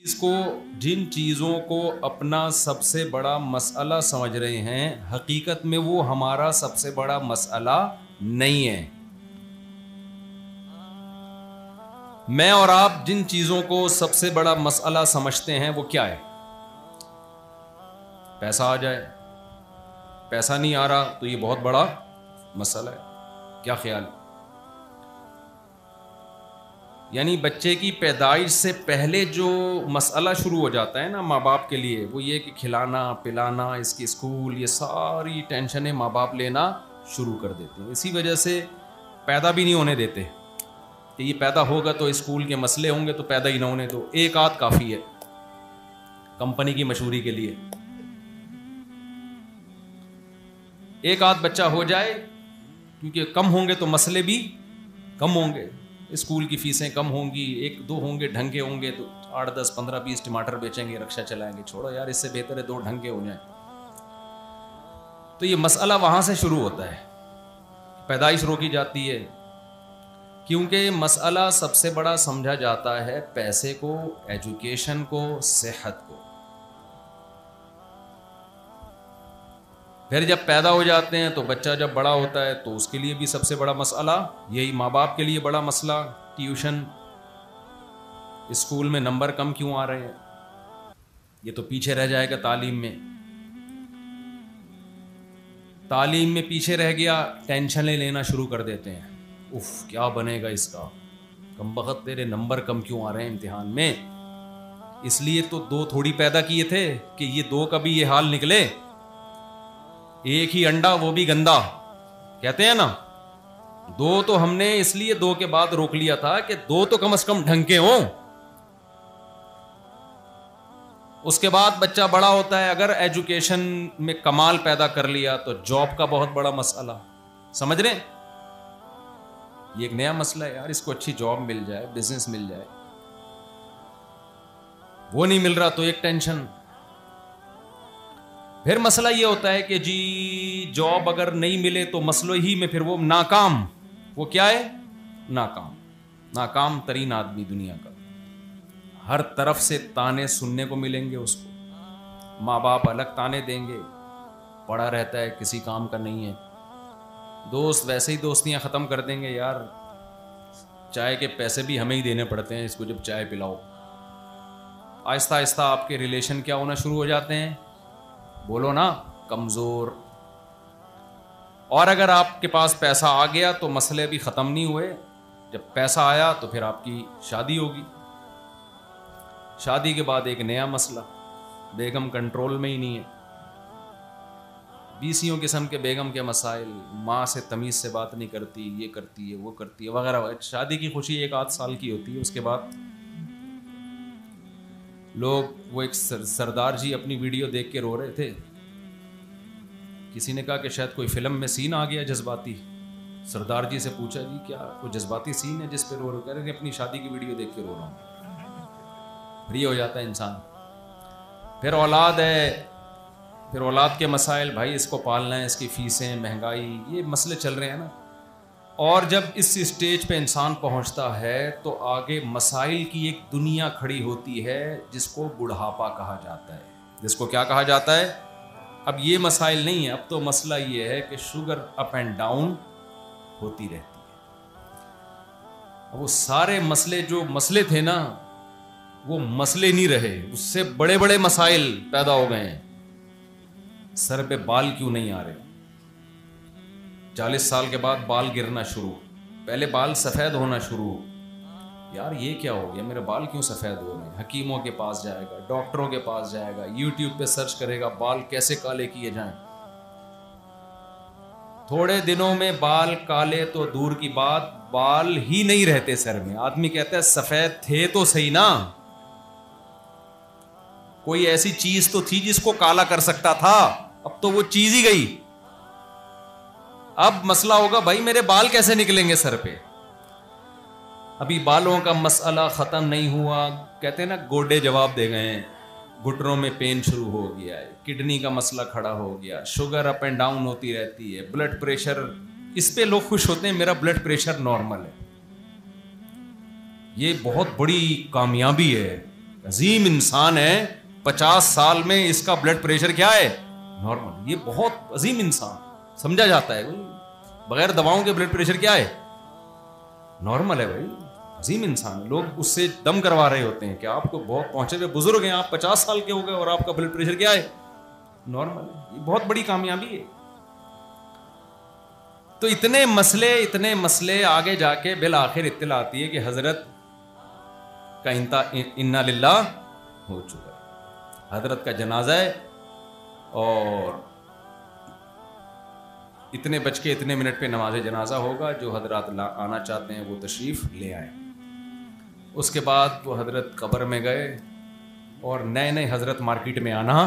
اس کو جن چیزوں کو اپنا سب سے بڑا مسئلہ سمجھ رہے ہیں، حقیقت میں وہ ہمارا سب سے بڑا مسئلہ نہیں ہے۔ میں اور آپ جن چیزوں کو سب سے بڑا مسئلہ سمجھتے ہیں وہ کیا ہے؟ پیسہ آ جائے، پیسہ نہیں آ رہا تو یہ بہت بڑا مسئلہ ہے۔ کیا خیال ہے؟ یعنی بچے کی پیدائش سے پہلے جو مسئلہ شروع ہو جاتا ہے نا ماں باپ کے لیے، وہ یہ کہ کھلانا پلانا، اس کی اسکول، یہ ساری ٹینشنیں ماں باپ لینا شروع کر دیتے ہیں۔ اسی وجہ سے پیدا بھی نہیں ہونے دیتے کہ یہ پیدا ہوگا تو اسکول کے مسئلے ہوں گے تو پیدا ہی نہ ہونے دو، ایک آدھ کافی ہے کمپنی کی مشہوری کے لیے۔ ایک آدھ بچہ ہو جائے، کیونکہ کم ہوں گے تو مسئلے بھی کم ہوں گے، اسکول کی فیسیں کم ہوں گی، ایک دو ہوں گے ڈھنگ کے ہوں گے تو 8 10 15 20 ٹماٹر بیچیں گے، رکشہ چلائیں گے۔ چھوڑو یار، اس سے بہتر ہے 2 ڈھنگ کے ہو جائیں۔ تو یہ مسئلہ وہاں سے شروع ہوتا ہے، پیدائش روکی جاتی ہے، کیونکہ مسئلہ سب سے بڑا سمجھا جاتا ہے پیسے کو، ایجوکیشن کو، صحت کو۔ پھر جب پیدا ہو جاتے ہیں تو بچہ جب بڑا ہوتا ہے تو اس کے لیے بھی سب سے بڑا مسئلہ یہی، ماں باپ کے لیے بڑا مسئلہ ٹیوشن، اسکول میں نمبر کم کیوں آ رہے ہیں، یہ تو پیچھے رہ جائے گا تعلیم میں۔ تعلیم میں پیچھے رہ گیا، ٹینشنیں لینا شروع کر دیتے ہیں، اف کیا بنے گا اس کا، کمبخت تیرے نمبر کم کیوں آ رہے ہیں امتحان میں۔ اس لیے تو 2 تھوڑی پیدا کیے تھے کہ یہ 2 کا بھی یہ حال نکلے۔ ایک ہی انڈا وہ بھی گندا، کہتے ہیں نا۔ 2 تو ہم نے اس لیے 2 کے بعد روک لیا تھا کہ 2 تو کم از کم ڈھنگ کے ہوں۔ اس کے بعد بچہ بڑا ہوتا ہے، اگر ایجوکیشن میں کمال پیدا کر لیا تو جاب کا بہت بڑا مسئلہ، سمجھ رہے ہیں؟ یہ ایک نیا مسئلہ ہے یار، اس کو اچھی جاب مل جائے، بزنس مل جائے، وہ نہیں مل رہا تو ایک ٹینشن۔ پھر مسئلہ یہ ہوتا ہے کہ جی جاب اگر نہیں ملے تو مسئلہ ہی میں پھر وہ ناکام، وہ کیا ہے؟ ناکام ترین آدمی دنیا کا، ہر طرف سے تانے سننے کو ملیں گے اس کو، ماں باپ الگ تانے دیں گے، پڑا رہتا ہے کسی کام کا نہیں ہے، دوست ویسے ہی دوستیاں ختم کر دیں گے، یار چائے کے پیسے بھی ہمیں ہی دینے پڑتے ہیں اس کو جب چائے پلاؤ۔ آہستہ آہستہ آپ کے ریلیشن کیا ہونا شروع ہو جاتے ہیں؟ بولو نا، کمزور۔ اور اگر آپ کے پاس پیسہ آ گیا تو مسئلے بھی ختم نہیں ہوئے، جب پیسہ آیا تو پھر آپ کی شادی ہوگی، شادی کے بعد ایک نیا مسئلہ، بیگم کنٹرول میں ہی نہیں ہے، 20 قسم کے بیگم کے مسائل، ماں سے تمیز سے بات نہیں کرتی، یہ کرتی ہے وہ کرتی ہے وغیرہ وغیرہ۔ شادی کی خوشی 1 آدھ سال کی ہوتی ہے، اس کے بعد لوگ، وہ ایک سردار جی اپنی ویڈیو دیکھ کے رو رہے تھے، کسی نے کہا کہ شاید کوئی فلم میں سین آ گیا جذباتی، سردار جی سے پوچھا جی کیا کوئی جذباتی سین ہے جس پہ رو رہے؟ کہہ رہے کہ اپنی شادی کی ویڈیو دیکھ کے رو رہا ہوں۔ فری ہو جاتا ہے انسان۔ پھر اولاد ہے، پھر اولاد کے مسائل، بھائی اس کو پالنا ہے، اس کی فیسیں، مہنگائی، یہ مسئلے چل رہے ہیں نا۔ اور جب اس اسٹیج پہ انسان پہنچتا ہے تو آگے مسائل کی ایک دنیا کھڑی ہوتی ہے جس کو بڑھاپا کہا جاتا ہے۔ جس کو کیا کہا جاتا ہے؟ اب یہ مسائل نہیں ہے، اب تو مسئلہ یہ ہے کہ شوگر اپ اینڈ ڈاؤن ہوتی رہتی ہے۔ وہ سارے مسئلے جو مسئلے تھے نا، وہ مسئلے نہیں رہے، اس سے بڑے بڑے مسائل پیدا ہو گئے ہیں۔ سر پہ بال کیوں نہیں آ رہے؟ 40 سال کے بعد بال گرنا شروع، پہلے بال سفید ہونا شروع، یار یہ کیا ہو گیا، میرے بال کیوں سفید ہو رہے ہیں؟ حکیموں کے پاس جائے گا، ڈاکٹروں کے پاس جائے گا، یوٹیوب پہ سرچ کرے گا بال کیسے کالے کیے جائیں۔ تھوڑے دنوں میں بال کالے تو دور کی بات، بال ہی نہیں رہتے سر میں۔ آدمی کہتا ہے سفید تھے تو صحیح نا، کوئی ایسی چیز تو تھی جس کو کالا کر سکتا تھا، اب تو وہ چیز ہی گئی۔ اب مسئلہ ہوگا بھائی میرے بال کیسے نکلیں گے سر پہ؟ ابھی بالوں کا مسئلہ ختم نہیں ہوا، کہتے ہیں نا گوڈے جواب دے گئے ہیں، گھٹنوں میں پین شروع ہو گیا ہے، کڈنی کا مسئلہ کھڑا ہو گیا، شوگر اپ اینڈ ڈاؤن ہوتی رہتی ہے، بلڈ پریشر، اس پہ لوگ خوش ہوتے ہیں میرا بلڈ پریشر نارمل ہے۔ یہ بہت بڑی کامیابی ہے عظیم انسان ہے, 50 سال میں اس کا بلڈ پریشر کیا ہے, نارمل. یہ بہت عظیم انسان سمجھا جاتا ہے, بغیر دواؤں کے بلڈ پریشر کیا ہے, نارمل ہے بھائی, عظیم انسان. لوگ اس سے دم کروا رہے ہوتے ہیں کہ آپ کو بہت پہنچے ہوئے بزرگ ہیں, آپ 50 سال کے ہو گئے اور آپ کا بلڈ پریشر کیا ہے, نارمل ہے. یہ بہت بڑی کامیابی ہے. تو اتنے مسئلے آگے جا کے بالآخر اطلاع آتی ہے کہ حضرت کا انا للہ ہو چکا ہے, حضرت کا جنازہ ہے, اور اتنے بج کے اتنے منٹ پہ نماز جنازہ ہوگا. جو حضرات آنا چاہتے ہیں وہ تشریف لے آئیں. اس کے بعد وہ حضرت قبر میں گئے اور نئے حضرت مارکیٹ میں آنا.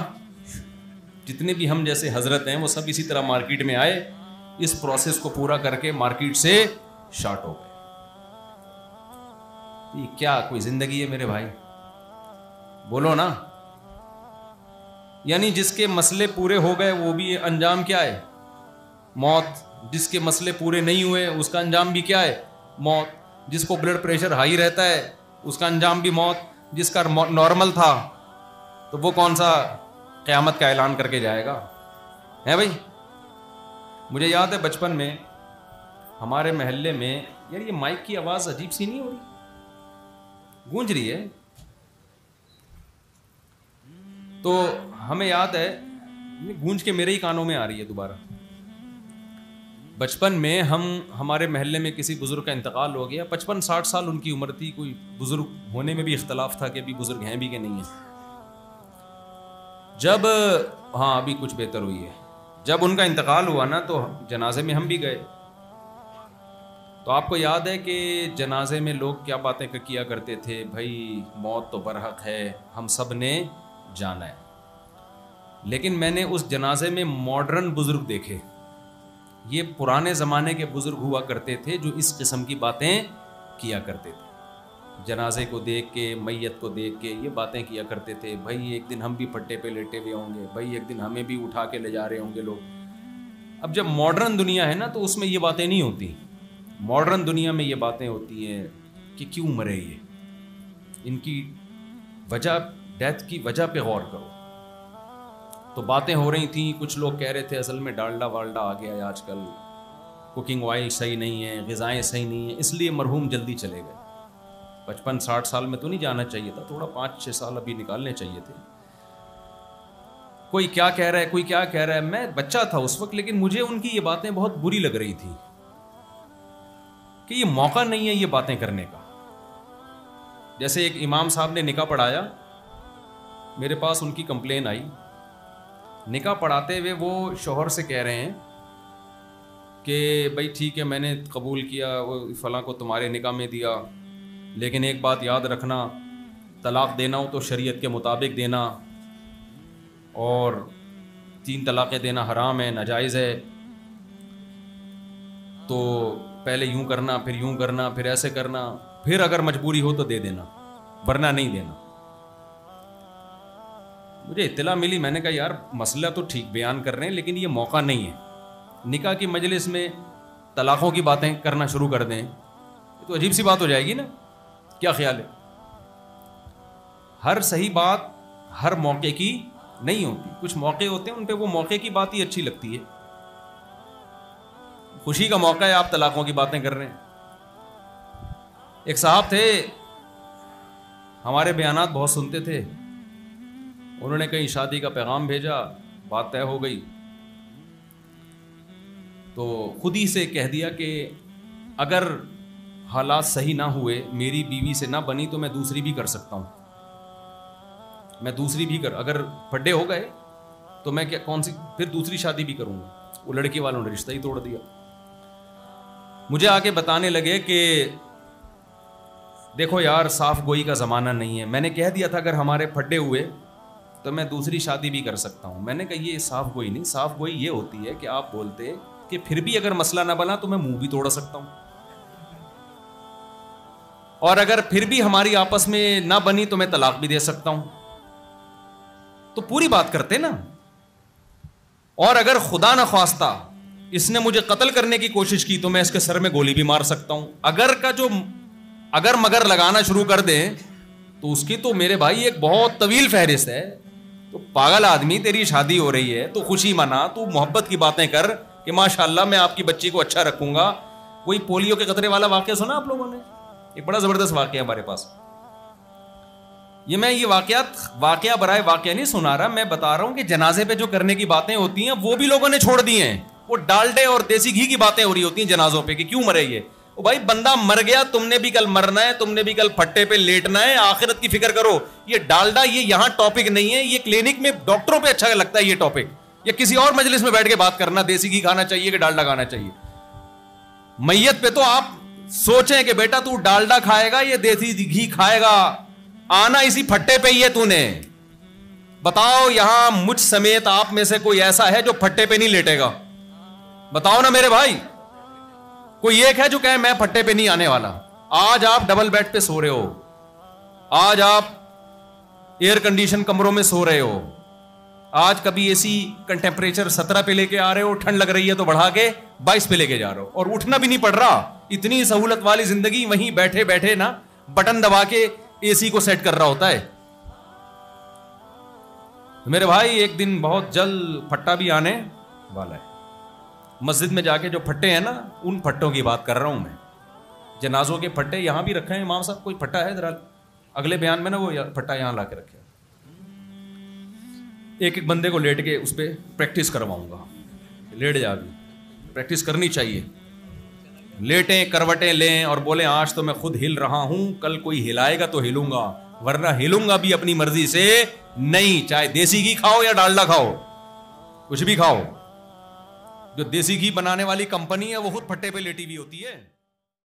جتنے بھی ہم جیسے حضرت ہیں وہ سب اسی طرح مارکیٹ میں آئے, اس پروسیس کو پورا کر کے مارکیٹ سے شارٹ ہو گئے. یہ کیا کوئی زندگی ہے میرے بھائی؟ بولو نا. یعنی جس کے مسئلے پورے ہو گئے وہ بھی انجام کیا ہے, موت. جس کے مسئلے پورے نہیں ہوئے اس کا انجام بھی کیا ہے, موت. جس کو بلڈ پریشر ہائی رہتا ہے اس کا انجام بھی موت. جس کا نارمل تھا تو وہ کون سا قیامت کا اعلان کر کے جائے گا, ہے بھائی. مجھے یاد ہے بچپن میں ہمارے محلے میں, یار یہ مائک کی آواز عجیب سی نہیں ہو رہی, گونج رہی ہے. تو ہمیں یاد ہے, گونج کے میرے ہی کانوں میں آ رہی ہے دوبارہ. بچپن میں ہمارے محلے میں کسی بزرگ کا انتقال ہو گیا. 55-60 سال ان کی عمر تھی. کوئی بزرگ ہونے میں بھی اختلاف تھا کہ ابھی بزرگ ہیں بھی کہ نہیں ہیں. جب ابھی کچھ بہتر ہوئی ہے. جب ان کا انتقال ہوا نا تو جنازے میں ہم بھی گئے. تو آپ کو یاد ہے کہ جنازے میں لوگ کیا باتیں کیا کرتے تھے, بھائی موت تو برحق ہے, ہم سب نے جانا ہے. لیکن میں نے اس جنازے میں ماڈرن بزرگ دیکھے. یہ پرانے زمانے کے بزرگ ہوا کرتے تھے جو اس قسم کی باتیں کیا کرتے تھے. جنازے کو دیکھ کے, میت کو دیکھ کے یہ باتیں کیا کرتے تھے, بھائی ایک دن ہم بھی پٹے پہ لیٹے ہوئے ہوں گے, بھائی ایک دن ہمیں بھی اٹھا کے لے جا رہے ہوں گے لوگ. اب جب ماڈرن دنیا ہے نا تو اس میں یہ باتیں نہیں ہوتی. ماڈرن دنیا میں یہ باتیں ہوتی ہیں کہ کیوں مرے یہ, ان کی وجہ, ڈیتھ کی وجہ پہ غور کرو. تو باتیں ہو رہی تھیں. کچھ لوگ کہہ رہے تھے اصل میں ڈالڈا والڈا آ گیا ہے آج کل, کوکنگ آئل صحیح نہیں ہے, غذائیں صحیح نہیں ہیں, اس لیے مرحوم جلدی چلے گئے. 55-60 سال میں تو نہیں جانا چاہیے تھا, تھوڑا 5-6 سال ابھی نکالنے چاہیے تھے. کوئی کیا کہہ رہا ہے, کوئی کیا کہہ رہا ہے. میں بچہ تھا اس وقت, لیکن مجھے ان کی یہ باتیں بہت بری لگ رہی تھی کہ یہ موقع نہیں ہے یہ باتیں کرنے کا. جیسے ایک امام صاحب نے نکاح پڑھایا, میرے پاس ان کی کمپلین آئی. نکاح پڑھاتے ہوئے وہ شوہر سے کہہ رہے ہیں کہ بھائی ٹھیک ہے میں نے قبول کیا, وہ فلاں کو تمہارے نکاح میں دیا, لیکن ایک بات یاد رکھنا, طلاق دینا ہو تو شریعت کے مطابق دینا, اور 3 طلاقیں دینا حرام ہے, ناجائز ہے. تو پہلے یوں کرنا, پھر یوں کرنا, پھر ایسے کرنا, پھر اگر مجبوری ہو تو دے دینا, ورنہ نہیں دینا. مجھے اطلاع ملی, میں نے کہا یار مسئلہ تو ٹھیک بیان کر رہے ہیں لیکن یہ موقع نہیں ہے. نکاح کی مجلس میں طلاقوں کی باتیں کرنا شروع کر دیں, یہ تو عجیب سی بات ہو جائے گی نا. کیا خیال ہے؟ ہر صحیح بات ہر موقع کی نہیں ہوتی. کچھ موقع ہوتے ہیں ان پہ وہ موقع کی بات ہی اچھی لگتی ہے. خوشی کا موقع ہے, آپ طلاقوں کی باتیں کر رہے ہیں. ایک صاحب تھے, ہمارے بیانات بہت سنتے تھے. انہوں نے کہیں شادی کا پیغام بھیجا, بات طے ہو گئی, تو خود ہی سے کہہ دیا کہ اگر حالات صحیح نہ ہوئے, میری بیوی سے نہ بنی تو میں دوسری بھی کر سکتا ہوں. میں دوسری بھی اگر پھڈے ہو گئے تو میں کیا کون سی پھر دوسری شادی بھی کروں گا. وہ لڑکی والوں نے رشتہ ہی توڑ دیا. مجھے آگے بتانے لگے کہ دیکھو یار صاف گوئی کا زمانہ نہیں ہے. میں نے کہہ دیا تھا اگر ہمارے پھڈے ہوئے تو میں دوسری شادی بھی کر سکتا ہوں. میں نے کہا یہ صاف گوئی نہیں, صاف گوئی یہ ہوتی ہے کہ آپ بولتے کہ پھر بھی اگر مسئلہ نہ بنا تو میں منہ بھی توڑ سکتا ہوں, اور اگر پھر بھی ہماری آپس میں نہ بنی تو میں طلاق بھی دے سکتا ہوں. تو پوری بات کرتے نا. اور اگر خدا نہ خواستہ اس نے مجھے قتل کرنے کی کوشش کی تو میں اس کے سر میں گولی بھی مار سکتا ہوں. اگر مگر لگانا شروع کر دیں تو اس کی تو میرے بھائی ایک بہت طویل فہرست ہے. تو پاگل آدمی, تیری شادی ہو رہی ہے تو خوشی منا, تو محبت کی باتیں کر کہ ماشاءاللہ میں آپ کی بچی کو اچھا رکھوں گا. کوئی پولیو کے قطرے والا واقعہ سنا آپ لوگوں نے؟ ایک بڑا زبردست واقعہ ہمارے پاس. یہ واقعہ برائے واقعہ نہیں سنا رہا, میں بتا رہا ہوں کہ جنازے پہ جو کرنے کی باتیں ہوتی ہیں وہ بھی لوگوں نے چھوڑ دی ہیں. وہ ڈالڈے اور دیسی گھی کی باتیں ہو رہی ہوتی ہیں جنازوں پہ کہ کیوں مرے یہ. بھائی بندہ مر گیا, تم نے بھی کل مرنا ہے, تم نے بھی کل پھٹے پہ لیٹنا ہے, آخرت کی فکر کرو. یہ ڈالڈا یہ یہاں ٹاپک نہیں ہے, یہ کلینک میں ڈاکٹروں پہ اچھا لگتا ہے یہ ٹاپک. یا کسی اور مجلس میں بیٹھ کے بات کرنا دیسی گھی کھانا چاہیے کہ ڈالڈا کھانا چاہیے. میت پہ تو آپ سوچیں کہ بیٹا تو ڈالڈا کھائے گا یا دیسی گھی کھائے گا, آنا اسی پھٹے پہ ہی ہے تو نے. بتاؤ یہاں مجھ سمیت آپ میں سے کوئی ایسا ہے جو پھٹے پہ نہیں لیٹے گا؟ بتاؤ نا میرے بھائی. کوئی ایک ہے جو کہے میں پھٹے پہ نہیں آنے والا؟ آج آپ ڈبل بیڈ پہ سو رہے ہو, آج آپ ایئر کنڈیشن کمروں میں سو رہے ہو, آج کبھی اے سی کا ٹیمپریچر 17 پہ لے کے آ رہے ہو, ٹھنڈ لگ رہی ہے تو بڑھا کے 22 پہ لے کے جا رہے ہو, اور اٹھنا بھی نہیں پڑ رہا. اتنی سہولت والی زندگی, وہیں بیٹھے بیٹھے نا بٹن دبا کے اے سی کو سیٹ کر رہا ہوتا ہے. میرے بھائی ایک دن بہت جلد پھٹا بھی آنے والا ہے. مسجد میں جا کے جو پھٹے ہیں نا, ان پھٹوں کی بات کر رہا ہوں میں. جنازوں کے پھٹے یہاں بھی رکھے ہیں امام صاحب, کوئی پھٹا ہے ذرا اگلے بیان میں نا وہ پھٹا یہاں لا کے رکھے. ایک ایک بندے کو لیٹ کے اس پہ پریکٹس کرواؤں گا. لیٹ جا بھی پریکٹس کرنی چاہیے. لیٹیں, کروٹیں لیں اور بولیں آج تو میں خود ہل رہا ہوں, کل کوئی ہلائے گا تو ہلوں گا, ورنہ ہلوں گا بھی اپنی مرضی سے نہیں. چاہے دیسی گھی کھاؤ یا ڈالڈا کھاؤ, کچھ بھی کھاؤ. جو دیسی گھی بنانے والی کمپنی ہے وہ خود پھٹے پہ لیٹی ہوئی ہوتی ہے.